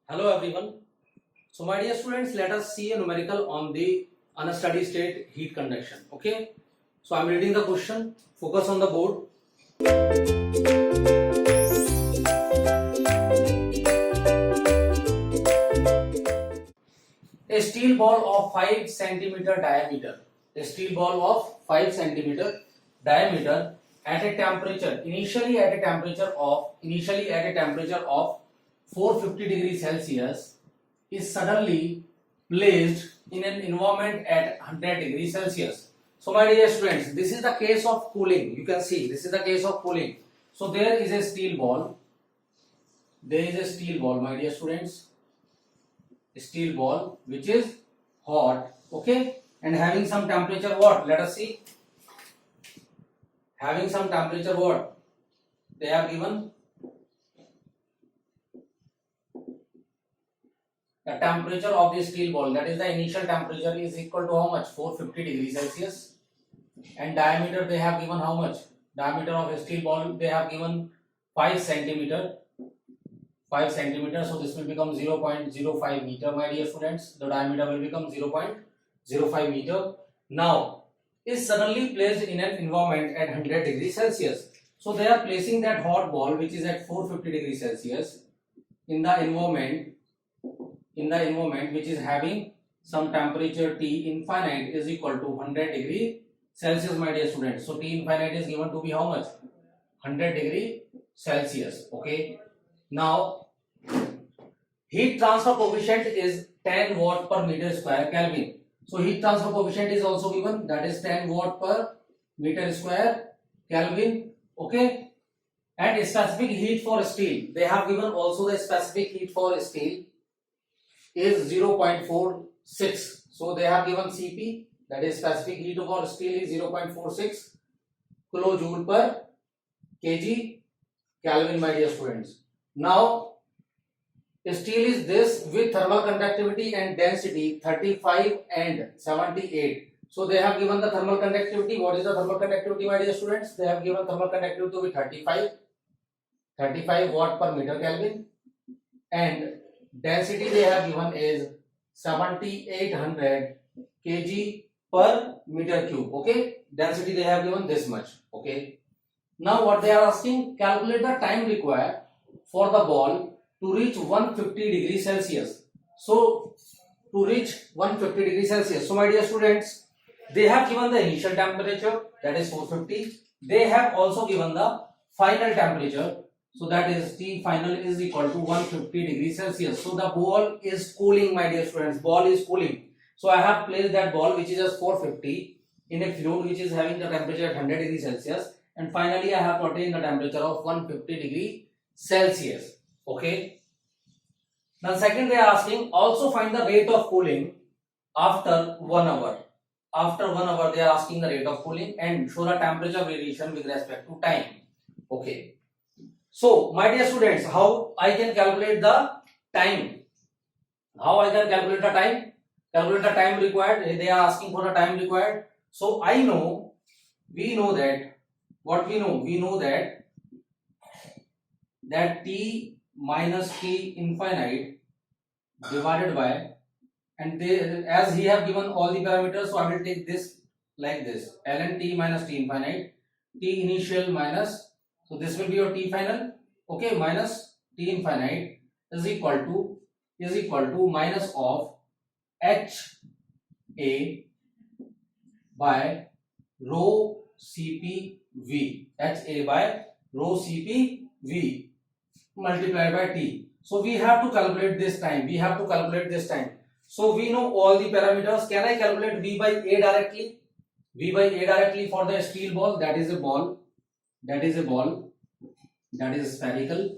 Hello everyone. So my dear students, let us see a numerical on the unsteady state heat conduction. Okay. So I am reading the question. Focus on the board. A steel ball of 5 centimeter diameter. A steel ball of 5 centimeter diameter at a temperature initially at a temperature of 450 degrees Celsius is suddenly placed in an environment at 100 degrees Celsius. So my dear students, this is the case of cooling. You can see this is the case of cooling. So there is a steel ball. There is a steel ball, my dear students. Steel ball which is hot, okay, and having some temperature what? Let us see. Having some temperature what? They have given the temperature of the steel ball, that is the initial temperature, is equal to how much? 450 degrees Celsius. And diameter they have given how much? Diameter of a steel ball they have given 5 centimeter. 5 centimeter, so this will become 0.05 meter, my dear students. The diameter will become 0.05 meter. Now is suddenly placed in an environment at 100 degrees Celsius. So they are placing that hot ball which is at 450 degrees Celsius in the environment which is having some temperature T infinite is equal to 100 degree Celsius, my dear students. So T infinite is given to be how much? 100 degree Celsius. Okay. Now heat transfer coefficient is 10 watt per meter square Kelvin. So heat transfer coefficient is also given, that is 10 watt per meter square Kelvin. Okay. And specific heat for steel, they have given also the specific heat for steel is 0.46. So they have given Cp, that is specific heat for steel is 0.46 kilojoule per kg Kelvin, my dear students. Now steel is this with thermal conductivity and density 35 and 78. So they have given the thermal conductivity. What is the thermal conductivity, my dear students? They have given thermal conductivity to be 35 watt per meter Kelvin, and density they have given is 7800 kg per meter cube. Okay, density they have given this much. Okay, now what they are asking, calculate the time required for the ball to reach 150 degrees Celsius. So to reach 150 degrees Celsius, so my dear students, they have given the initial temperature, that is 450. They have also given the final temperature, so that is T final is equal to 150 degrees Celsius. So the ball is cooling, my dear students. Ball is cooling. So I have placed that ball which is just 450 in a fluid which is having the temperature at 100 degrees Celsius, and finally I have obtained the temperature of 150 degree Celsius. Okay. Now second they are asking, also find the rate of cooling after 1 hour. After 1 hour they are asking the rate of cooling and show the temperature variation with respect to time. Okay. So my dear students, how I can calculate the time? How I can calculate the time? Calculate the time required. They are asking for the time required. So we know that what we know? We know that T minus T infinite divided by, and they, as he have given all the parameters, so I will take this like this, ln T minus T infinite, T initial minus, so this will be your T final, okay, minus T infinite is equal to minus of H A by rho Cp V, H A by rho Cp V multiplied by T. So we have to calculate this time. So we know all the parameters. Can I calculate V by A directly? V by A directly for the steel ball, that is a ball that is spherical,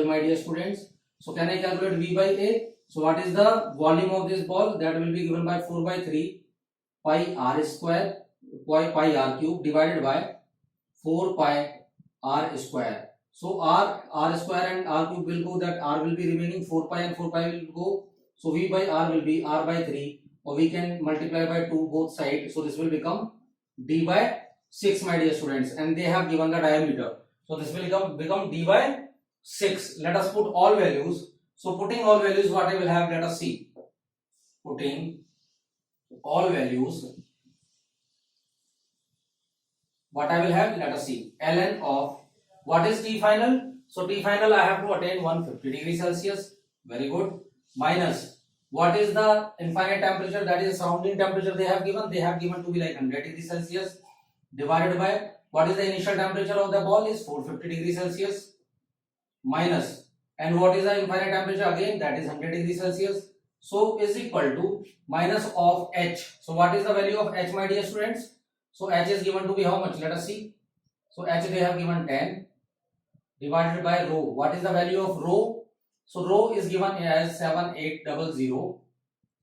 my dear students. So can I calculate V by A? So what is the volume of this ball? That will be given by 4 by 3 pi r square, pi r cube divided by 4 pi r square. So r square and r cube will go, that r will be remaining, 4 pi and 4 pi will go. So V by r will be r by 3, or we can multiply by 2 both sides. So this will become d by 6, my dear students, and they have given the diameter. So this will become d by 6. Let us put all values. So putting all values, what I will have, let us see. Putting all values, what I will have, let us see. Ln of, what is T final? So T final I have to attain 150 degrees Celsius. Very good. Minus, what is the infinite temperature, that is surrounding temperature they have given? They have given to be like 100 degrees Celsius, divided by, what is the initial temperature of the ball, is 450 degrees Celsius. Minus, and what is the infinite temperature again, that is 100 degrees Celsius. So is equal to minus of H. So what is the value of H, my dear students? So H is given to be how much? Let us see. So H they have given 10 divided by rho. What is the value of rho? So rho is given as 7800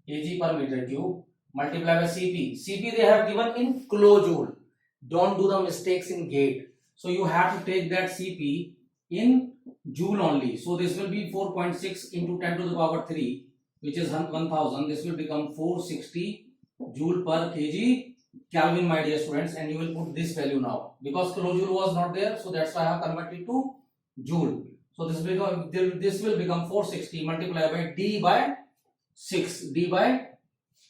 kg per meter cube, multiplied by Cp. Cp they have given in kilojoule. Don't do the mistakes in gate. So you have to take that Cp in joule only. So this will be 4.6 into 10 to the power 3, which is 1000. This will become 460 joule per kg Kelvin, my dear students, and you will put this value now because kilojoule was not there, so that's why I have converted to joule. So this will become 460 multiplied by d by 6. D by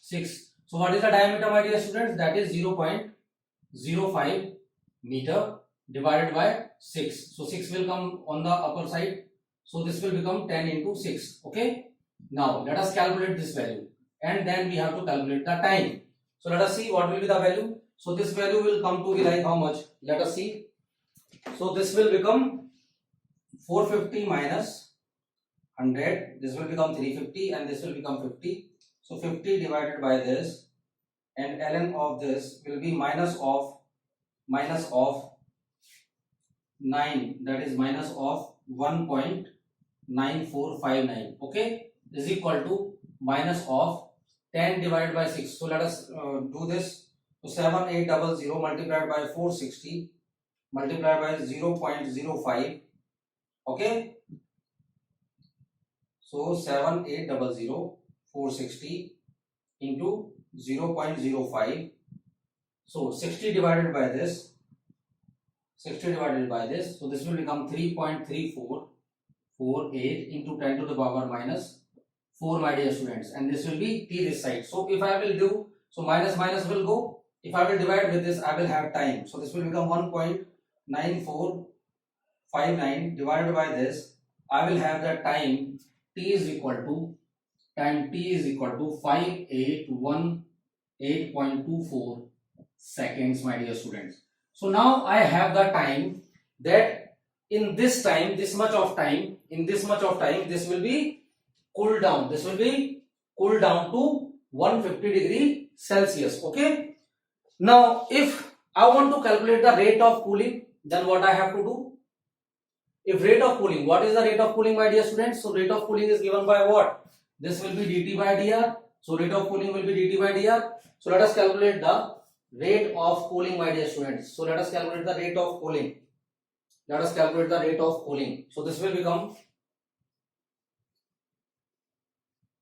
6. So what is the diameter, my dear students? That is 0.05 meter divided by 6. So 6 will come on the upper side. So this will become 10 into 6. Okay. Now let us calculate this value, and then we have to calculate the time. So let us see what will be the value. So this value will come to be like how much? Let us see. So this will become 450 minus 100. This will become 350 and this will become 50. So 50 divided by this, and ln of this will be minus of 9, that is minus of 1.9459. Okay, is equal to minus of 10 divided by 6. So let us do this. So 7800 multiplied by 460 multiplied by 0.05. Okay. So 7800 460 into 0.05. So 60 divided by this. So this will become 3.3448 into 10 to the power minus 4, my dear students, and this will be t this side. So if I will do, so minus will go. If I will divide with this, I will have time. So this will become 1.9459 divided by this. I will have the time t is equal to 5818.24 seconds, my dear students. So now I have the time that in this time, this much of time, this will be cool down. This will be cooled down to 150 degree Celsius. Okay. Now, if I want to calculate the rate of cooling, then what I have to do? If rate of cooling, what is the rate of cooling, my dear students? So rate of cooling is given by what? This will be dt by dr. So rate of cooling will be dt by dr. So let us calculate the rate of cooling, my dear students. So let us calculate the rate of cooling. So this will become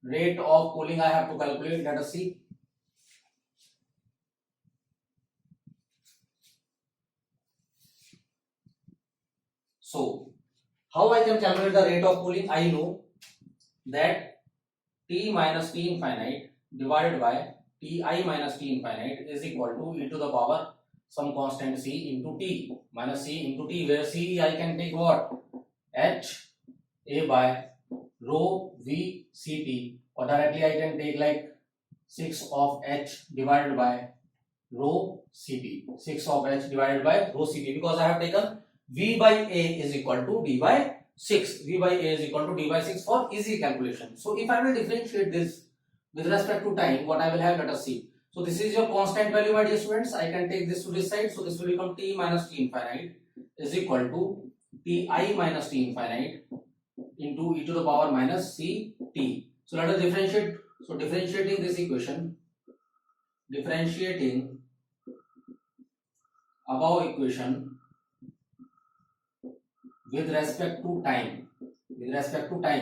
rate of cooling. I have to calculate. Let us see. So how I can calculate the rate of cooling? I know that T minus T infinite divided by Ti minus T infinite is equal to e to the power some constant C into T minus C into T, where C I can take what? H A by rho V Cp, or directly I can take like 6 of H divided by rho Cp. 6 of H divided by rho Cp, because I have taken V by A is equal to D by 6. V by A is equal to D by 6 for easy calculation. So if I will differentiate this with respect to time, what I will have, let us see. So this is your constant value, my dear students. I can take this to this side. So this will become T minus T infinite is equal to Ti minus T infinite into e to the power minus Ct. So let us differentiate. So differentiating this equation, differentiating above equation with respect to time,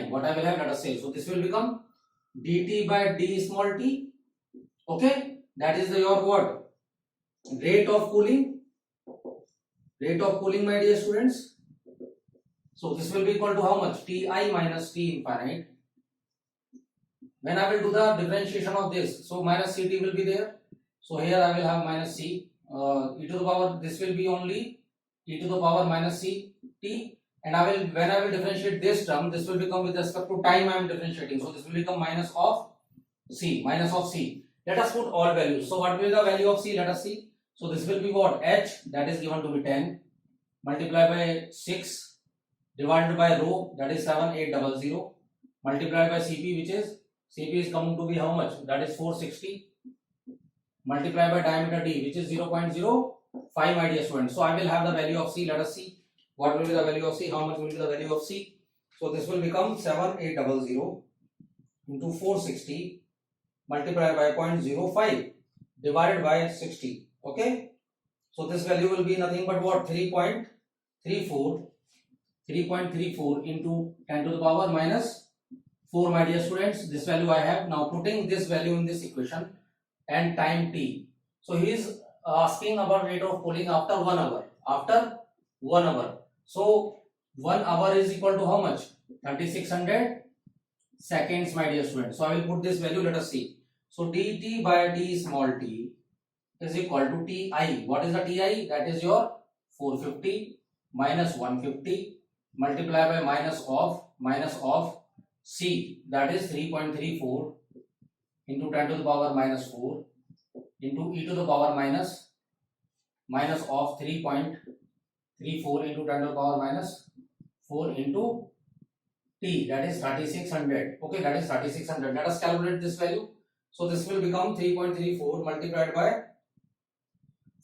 what I will have, let us say. So this will become dt by d small t. Okay, that is your what? Rate of cooling, my dear students. So this will be equal to how much? Ti minus T infinite. When I will do the differentiation of this, so minus Ct will be there. So here I will have minus C. E to the power, this will be only e to the power minus C T. And I will, when I will differentiate this term, this will become with respect to time I am differentiating. So this will become minus of C, minus of C. Let us put all values. So what will be the value of C? Let us see. So this will be what? H, that is given to be 10, multiplied by 6, divided by rho, that is 7800, multiplied by Cp, which is, Cp is coming to be how much? That is 460, multiplied by diameter D, which is 0.05, my dear students. So I will have the value of C. Let us see. What will be the value of C? How much will be the value of C? So this will become 7800 into 460 multiplied by 0.05 divided by 60. Okay. So this value will be nothing but what? 3.34 into 10 to the power minus 4, my dear students. This value I have. Now putting this value in this equation and time t. So he is asking about rate of cooling after 1 hour. After 1 hour. So 1 hour is equal to how much? 3600 seconds, my dear students. So I will put this value. Let us see. So dt by t small t is equal to Ti. What is the Ti? That is your 450 minus 150 multiplied by minus of C, that is 3.34 into 10 to the power minus 4 into e to the power minus of 3.34 into 10 to the power minus 4 into T, that is 3600. Okay, that is 3600. Let us calculate this value. So this will become 3.34 multiplied by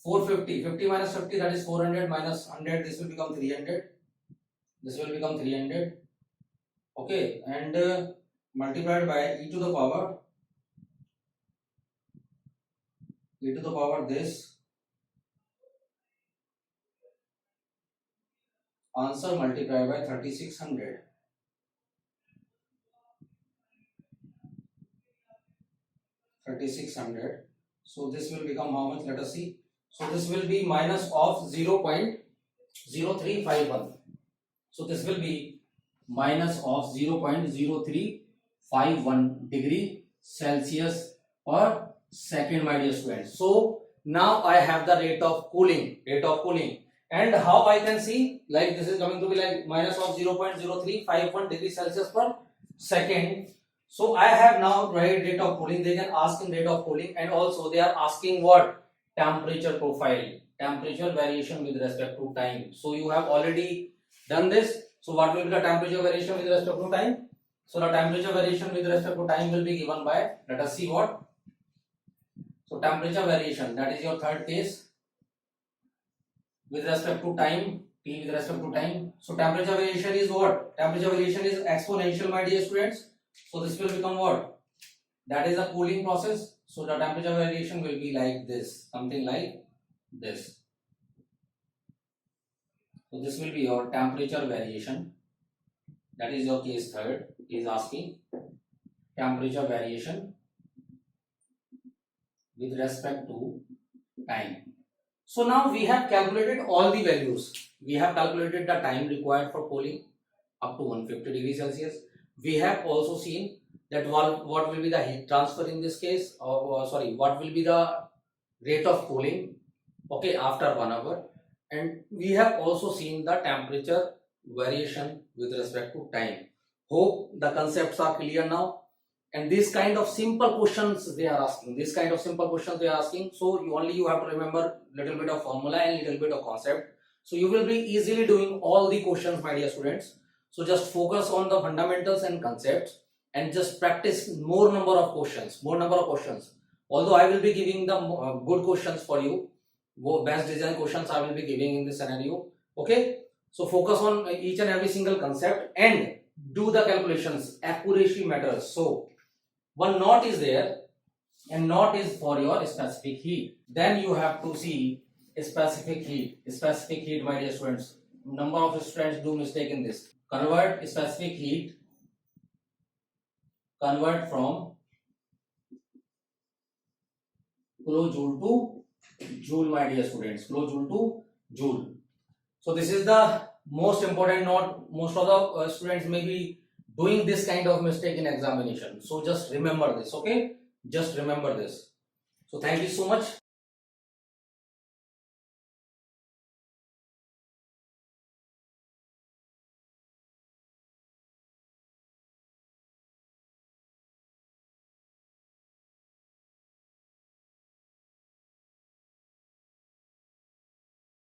450. 50 minus 50, that is 400 minus 100. This will become 300. This will become 300. Okay, and multiplied by e to the power this answer multiplied by 3600. So this will become how much? Let us see. So this will be minus of 0.0351. So this will be minus of 0.0351 degree Celsius per second, my dear students. So now I have the rate of cooling, and how I can see, like this is coming to be like minus of 0.0351 degree Celsius per second. So I have now rate of cooling. They can ask in rate of cooling, and also they are asking what? Temperature profile, temperature variation with respect to time. So you have already done this. So what will be the temperature variation with respect to time? So the temperature variation with respect to time will be given by, let us see what. So temperature variation, that is your third case, with respect to time, T with respect to time. So temperature variation is what? Temperature variation is exponential, my dear students. So this will become what? That is the cooling process. So the temperature variation will be like this, something like this. So this will be your temperature variation. That is your case third. Is asking temperature variation with respect to time. So now we have calculated all the values. We have calculated the time required for cooling up to 150 degrees Celsius. We have also seen that what will be the heat transfer in this case, or what will be the rate of cooling, okay, after 1 hour. And we have also seen the temperature variation with respect to time. Hope the concepts are clear now. And this kind of simple questions they are asking. So you have to remember little bit of formula and little bit of concept. So you will be easily doing all the questions, my dear students. So just focus on the fundamentals and concepts and just practice more number of questions. Although I will be giving the good questions for you, best design questions I will be giving in this scenario. Okay, so focus on each and every single concept and do the calculations. Accuracy matters. So one knot is there, and knot is for your specific heat. Then you have to see specific heat, my dear students. Number of students do mistake in this. Convert specific heat, convert from kilojoule to joule, my dear students. Kilojoule to joule. So this is the most important note, most of the students may be doing this kind of mistake in examination. So just remember this, okay? Just remember this. So thank you so much.